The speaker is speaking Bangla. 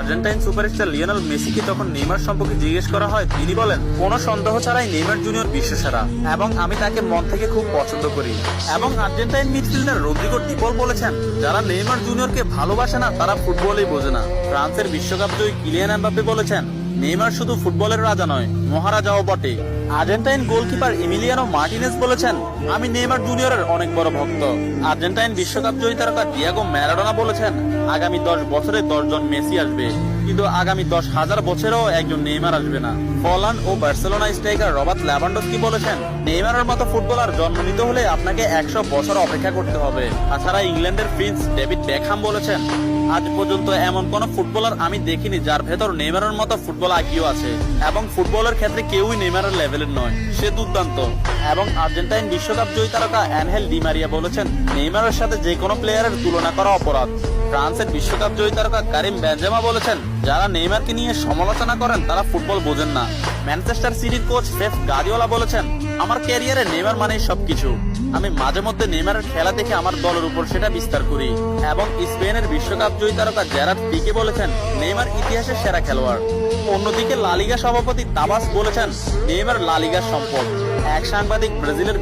আর্জেন্টাইন সুপারস্টার লিওনেল মেসিকে তখন নেইমার সম্পর্কে জিজ্ঞেস করা হয়, তিনি বলেন, কোনো সন্দেহ ছাড়াই নেইমার জুনিয়র বিশ্বসেরা এবং আমি তাকে মন থেকে খুব পছন্দ করি। এবং আর্জেন্টাইন মিডফিল্ডার রদ্রিগো ডি পল বলেছেন, যারা নেইমার জুনিয়রকে ভালোবাসে না তারা ফুটবলই বোঝে না। ফ্রান্সের বিশ্বকাপ জয়ী কিলিয়ান এমবাপ্পে বলেছেন, নেইমার শুধু ফুটবলের রাজা নয়, মহারাজাও বটে। আর্জেন্টাইন গোলকিপার এমিলিয়ানো মার্টিনেজ বলেছেন, আমি নেইমার জুনিয়রের অনেক বড় ভক্ত। আর্জেন্টাইন বিশ্বকাপ জয়ী তারকা ডিয়েগো ম্যারাডোনা বলেছেন, আগামী 10 বছরে 10 জন মেসি আসবে, কিন্তু আগামী 10,000 বছরেও একজন নেইমার আসবে না। হল্যান্ড ও বার্সেলোনা স্ট্রাইকার রবার্ট লেভানডস্কি বলেছেন, নেইমারের মতো ফুটবলার জন্ম নিতে হলে আপনাকে 100 বছর অপেক্ষা করতে হবে। তাছাড়া ইংল্যান্ডের প্রিন্স ডেভিড বেকহাম বলেছেন, আজ পর্যন্ত এমন কোন ফুটবলার আমি দেখিনি যার ভেতর নেইমারের মতো ফুটবল আইকিউ আছে, এবং ফুটবলের ক্ষেত্রে কেউই নেইমারের লেভেলের নয়, সে দুর্দান্ত। এবং আর্জেন্টাইন বিশ্বকাপ জয়ী তারকা অ্যানহেল ডি মারিয়া বলেছেন, নেইমারের সাথে যে কোনো প্লেয়ারের তুলনা করা অপরাধ। ফ্রান্সের বিশ্বকাপ জয়ী তারকা কারিম বেনজেমা বলেছেন, যারা নেইমারকে নিয়ে সমালোচনা করেন তারা ফুটবল বোঝেন না। ম্যানচেস্টার সিটির কোচ পেপ গার্দিওলা বলেছেন, আমার ক্যারিয়ারে নেইমার মানেই সবকিছু। আমি মাঝে মধ্যে নেইমারের খেলা দেখে আমার দলের উপর সেটা বিস্তার করি। এবং স্পেনের বিশ্বকাপ জয়ী তারকা জেরার্ড পিকে বলেছেন, নেইমার ইতিহাসের সেরা খেলোয়াড়। অন্যদিকে লা লিগা সভাপতি তাবাস বলেছেন, নেইমার লা লিগার সম্পদ। এক সাংবাদিক ব্রাজিলের